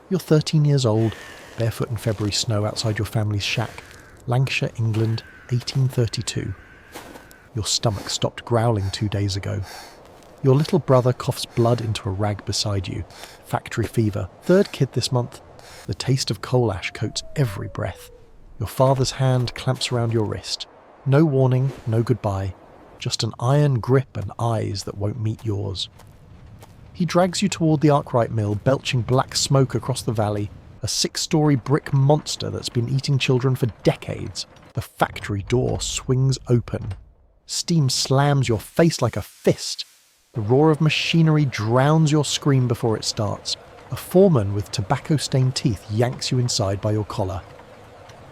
You're 13 years old, barefoot in February snow outside your family's shack. Lancashire, England, 1832. Your stomach stopped growling 2 days ago. Your little brother coughs blood into a rag beside you. Factory fever. Third kid this month. The taste of coal ash coats every breath. Your father's hand clamps around your wrist. No warning, no goodbye. Just an iron grip and eyes that won't meet yours. He drags you toward the Arkwright mill, belching black smoke across the valley. A 6-story brick monster that's been eating children for decades. The factory door swings open. Steam slams your face like a fist. The roar of machinery drowns your scream before it starts. A foreman with tobacco-stained teeth yanks you inside by your collar.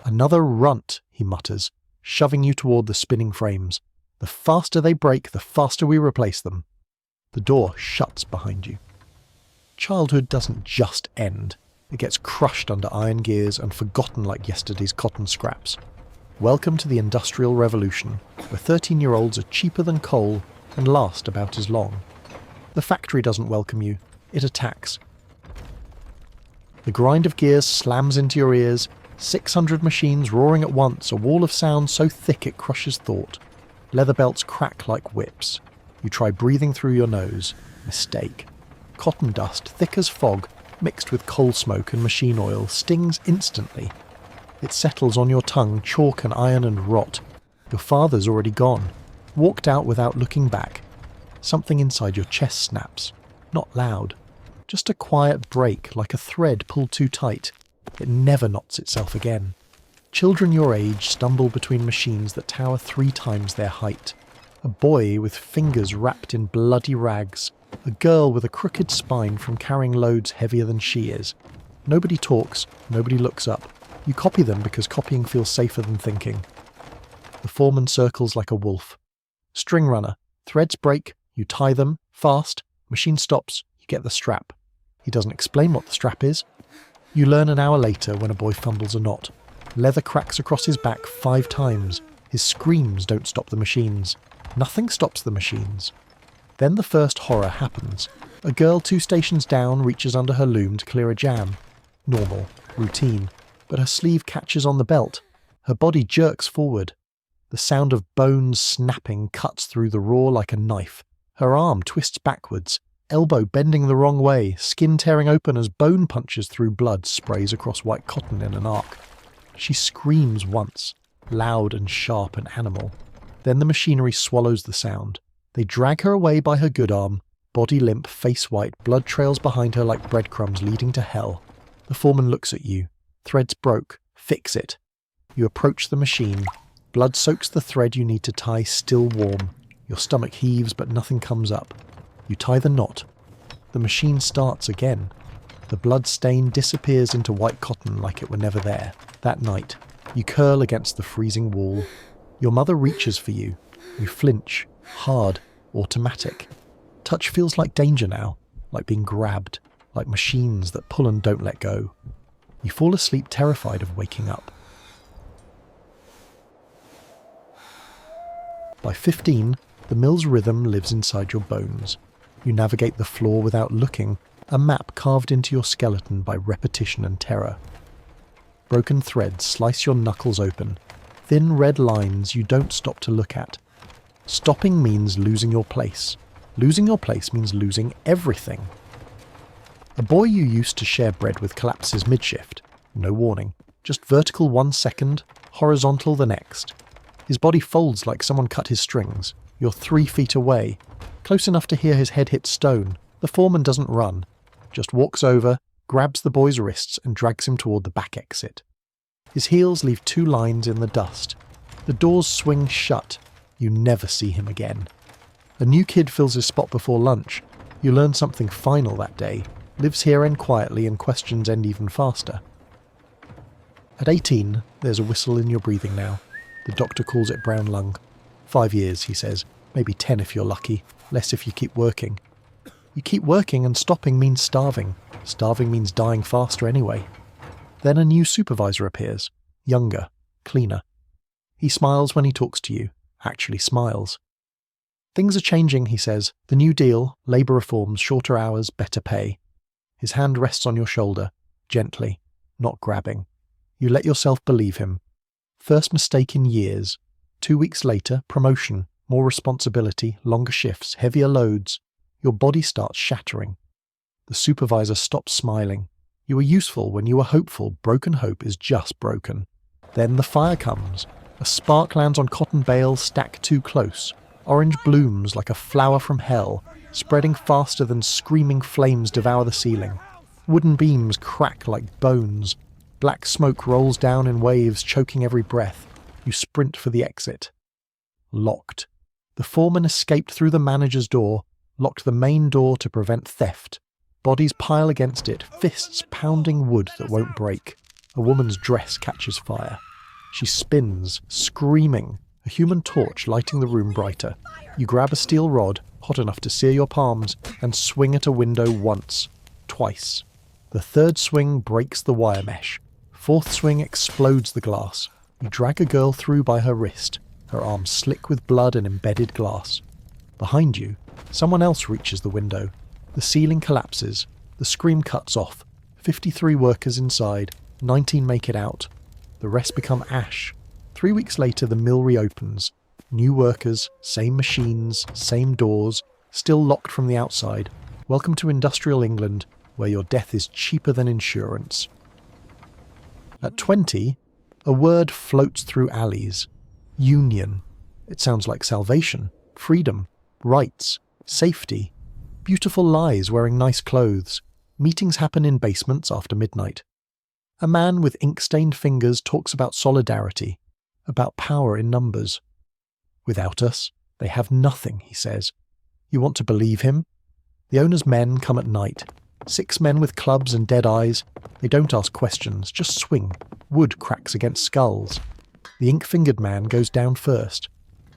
Another runt, he mutters, shoving you toward the spinning frames. The faster they break, the faster we replace them. The door shuts behind you. Childhood doesn't just end. It gets crushed under iron gears and forgotten like yesterday's cotton scraps. Welcome to the Industrial Revolution, where 13-year-olds are cheaper than coal and last about as long. The factory doesn't welcome you. It attacks. The grind of gears slams into your ears, 600 machines roaring at once, a wall of sound so thick it crushes thought. Leather belts crack like whips. You try breathing through your nose. Mistake. Cotton dust, thick as fog, mixed with coal smoke and machine oil, stings instantly. It settles on your tongue, chalk and iron and rot. Your father's already gone. Walked out without looking back. Something inside your chest snaps. Not loud. Just a quiet break, like a thread pulled too tight. It never knots itself again. Children your age stumble between machines that tower 3 times their height. A boy with fingers wrapped in bloody rags. A girl with a crooked spine from carrying loads heavier than she is. Nobody talks, nobody looks up. You copy them because copying feels safer than thinking. The foreman circles like a wolf. String runner. Threads break, you tie them, fast, machine stops, you get the strap. He doesn't explain what the strap is. You learn an hour later when a boy fumbles a knot. Leather cracks across his back 5 times. His screams don't stop the machines. Nothing stops the machines. Then the first horror happens. A girl 2 stations down reaches under her loom to clear a jam. Normal, routine. But her sleeve catches on the belt. Her body jerks forward. The sound of bones snapping cuts through the raw like a knife. Her arm twists backwards, elbow bending the wrong way, skin tearing open as bone punches through blood sprays across white cotton in an arc. She screams once, loud and sharp and animal. Then the machinery swallows the sound. They drag her away by her good arm, body limp, face white, blood trails behind her like breadcrumbs leading to hell. The foreman looks at you. Thread's broke. Fix it. You approach the machine. Blood soaks the thread you need to tie still warm. Your stomach heaves but nothing comes up. You tie the knot. The machine starts again. The blood stain disappears into white cotton like it were never there. That night, you curl against the freezing wall. Your mother reaches for you. You flinch. Hard. Automatic. Touch feels like danger now. Like being grabbed. Like machines that pull and don't let go. You fall asleep terrified of waking up. By 15, the mill's rhythm lives inside your bones. You navigate the floor without looking, a map carved into your skeleton by repetition and terror. Broken threads slice your knuckles open. Thin red lines you don't stop to look at. Stopping means losing your place. Losing your place means losing everything. A boy you used to share bread with collapses mid-shift. No warning. Just vertical 1 second, horizontal the next. His body folds like someone cut his strings. You're 3 feet away. Close enough to hear his head hit stone. The foreman doesn't run. Just walks over, grabs the boy's wrists and drags him toward the back exit. His heels leave 2 lines in the dust. The doors swing shut. You never see him again. A new kid fills his spot before lunch. You learn something final that day. Lives here end quietly and questions end even faster. At 18, there's a whistle in your breathing now. The doctor calls it brown lung. 5 years, he says. Maybe 10 if you're lucky. Less if you keep working. You keep working and stopping means starving. Starving means dying faster anyway. Then a new supervisor appears. Younger. Cleaner. He smiles when he talks to you. Actually smiles. Things are changing, he says. The new deal, labour reforms, shorter hours, better pay. His hand rests on your shoulder. Gently, not grabbing. You let yourself believe him. First mistake in years. 2 weeks later, promotion, more responsibility, longer shifts, heavier loads. Your body starts shattering. The supervisor stops smiling. You were useful when you were hopeful. Broken hope is just broken. Then the fire comes. A spark lands on cotton bales stacked too close. Orange blooms like a flower from hell, spreading faster than screaming flames devour the ceiling. Wooden beams crack like bones. Black smoke rolls down in waves, choking every breath. You sprint for the exit. Locked. The foreman escaped through the manager's door, locked the main door to prevent theft. Bodies pile against it, fists pounding wood that won't break. A woman's dress catches fire. She spins, screaming, a human torch lighting the room brighter. You grab a steel rod, hot enough to sear your palms, and swing at a window once, twice. The third swing breaks the wire mesh. Fourth swing explodes the glass. You drag a girl through by her wrist, her arm slick with blood and embedded glass. Behind you, someone else reaches the window. The ceiling collapses. The scream cuts off. 53 workers inside. 19 make it out. The rest become ash. 3 weeks later, the mill reopens. New workers, same machines, same doors, still locked from the outside. Welcome to industrial England, where your death is cheaper than insurance. At 20, a word floats through alleys. Union. It sounds like salvation, freedom, rights, safety. Beautiful lies wearing nice clothes. Meetings happen in basements after midnight. A man with ink-stained fingers talks about solidarity, about power in numbers. Without us, they have nothing, he says. You want to believe him? The owner's men come at night. 6 men with clubs and dead eyes. They don't ask questions, just swing. Wood cracks against skulls. The ink-fingered man goes down first.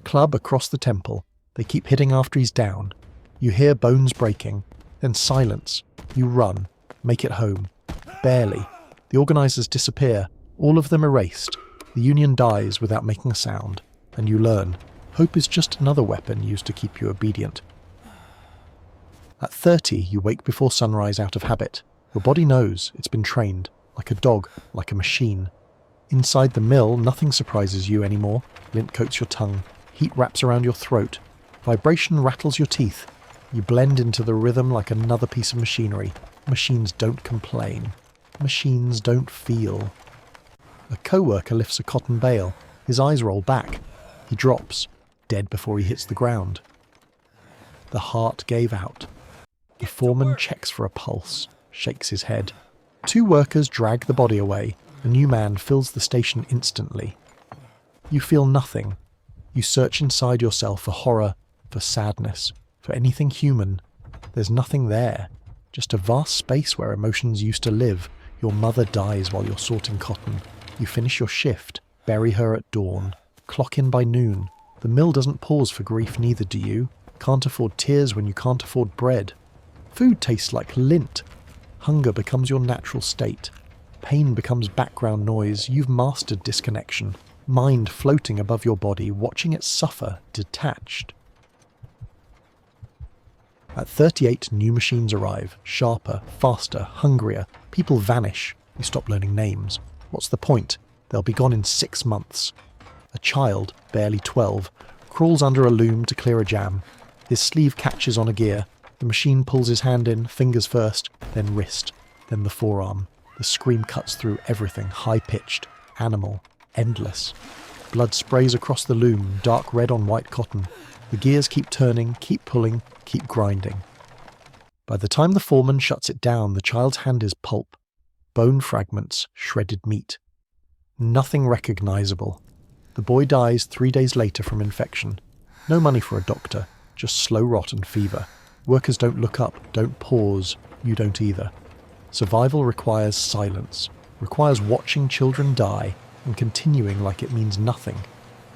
Club across the temple. They keep hitting after he's down. You hear bones breaking. Then silence. You run. Make it home. Barely. The organisers disappear. All of them erased. The union dies without making a sound. And you learn. Hope is just another weapon used to keep you obedient. At 30, you wake before sunrise out of habit. Your body knows. It's been trained. Like a dog. Like a machine. Inside the mill, nothing surprises you anymore. Lint coats your tongue. Heat wraps around your throat. Vibration rattles your teeth. You blend into the rhythm like another piece of machinery. Machines don't complain. Machines don't feel. A co-worker lifts a cotton bale. His eyes roll back. He drops, dead before he hits the ground. The heart gave out. The foreman checks for a pulse, shakes his head. 2 workers drag the body away. A new man fills the station instantly. You feel nothing. You search inside yourself for horror, for sadness, for anything human. There's nothing there. Just a vast space where emotions used to live. Your mother dies while you're sorting cotton. You finish your shift, bury her at dawn. Clock in by noon. The mill doesn't pause for grief, neither do you. Can't afford tears when you can't afford bread. Food tastes like lint. Hunger becomes your natural state. Pain becomes background noise. You've mastered disconnection. Mind floating above your body, watching it suffer, detached. At 38, new machines arrive. Sharper, faster, hungrier. People vanish. You stop learning names. What's the point? They'll be gone in 6 months. A child, barely 12, crawls under a loom to clear a jam. His sleeve catches on a gear. The machine pulls his hand in, fingers first, then wrist, then the forearm. The scream cuts through everything, high-pitched, animal, endless. Blood sprays across the loom, dark red on white cotton. The gears keep turning, keep pulling, keep grinding. By the time the foreman shuts it down, the child's hand is pulp. Bone fragments, shredded meat. Nothing recognisable. The boy dies 3 days later from infection. No money for a doctor, just slow rot and fever. Workers don't look up, don't pause. You don't either. Survival requires silence, requires watching children die and continuing like it means nothing.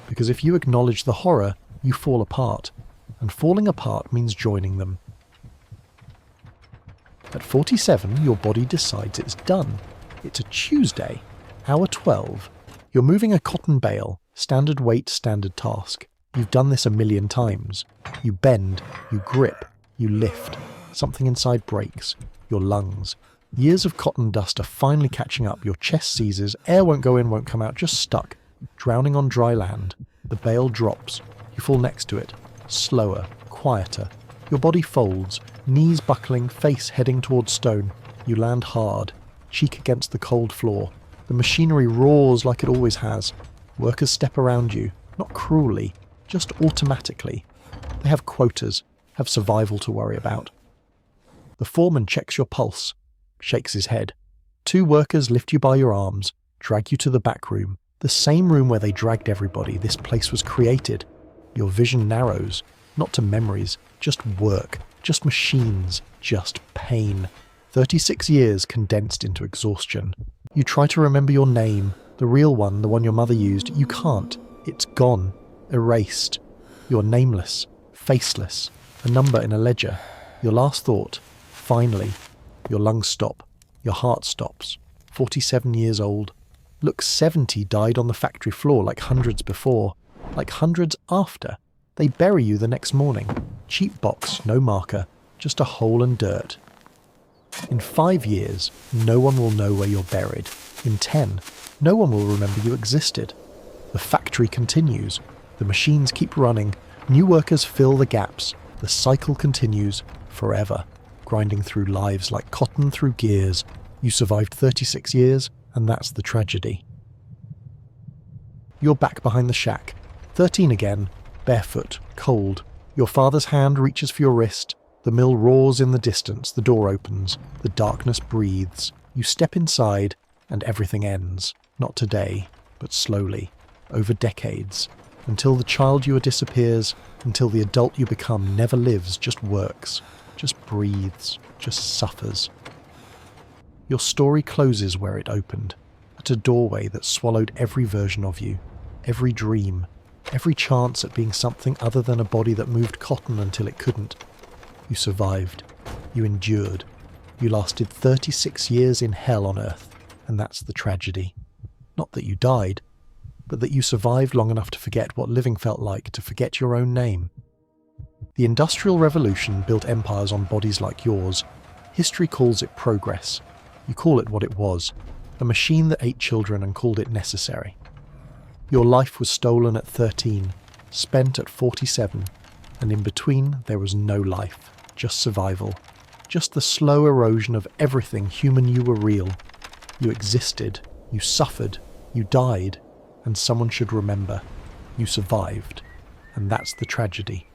Because if you acknowledge the horror, you fall apart. And falling apart means joining them. At 47, your body decides it's done. It's a Tuesday, hour 12. You're moving a cotton bale, standard weight, standard task. You've done this 1,000,000 times. You bend, you grip, you lift. Something inside breaks. Your lungs. Years of cotton dust are finally catching up. Your chest seizes, air won't go in, won't come out, just stuck, drowning on dry land. The bale drops. You fall next to it, slower, quieter. Your body folds, knees buckling, face heading towards stone. You land hard, cheek against the cold floor. The machinery roars like it always has. Workers step around you, not cruelly, just automatically. They have quotas, have survival to worry about. The foreman checks your pulse, shakes his head. 2 workers lift you by your arms, drag you to the back room, the same room where they dragged everybody. This place was created. Your vision narrows, not to memories, just work, just machines, just pain. 36 years condensed into exhaustion. You try to remember your name, the real one, the one your mother used. You can't. It's gone, erased. You're nameless, faceless, a number in a ledger. Your last thought, finally. Your lungs stop. Your heart stops. 47 years old. Looks 70, died on the factory floor like hundreds before. Like hundreds after. They bury you the next morning. Cheap box, no marker. Just a hole and dirt. In 5 years, no one will know where you're buried. In 10, no one will remember you existed. The factory continues. The machines keep running. New workers fill the gaps. The cycle continues forever, grinding through lives like cotton through gears. You survived 36 years, and that's the tragedy. You're back behind the shack. 13 again, barefoot, cold. Your father's hand reaches for your wrist. The mill roars in the distance. The door opens. The darkness breathes. You step inside, and everything ends. Not today, but slowly, over decades, until the child you are disappears, until the adult you become never lives, just works, just breathes, just suffers. Your story closes where it opened, at a doorway that swallowed every version of you, every dream, every chance at being something other than a body that moved cotton until it couldn't. You survived. You endured. You lasted 36 years in hell on Earth, and that's the tragedy. Not that you died, but that you survived long enough to forget what living felt like, to forget your own name. The Industrial Revolution built empires on bodies like yours. History calls it progress. You call it what it was, a machine that ate children and called it necessary. Your life was stolen at 13, spent at 47, and in between there was no life, just survival, just the slow erosion of everything human. You were real. You existed, you suffered, you died, and someone should remember. You survived, and that's the tragedy.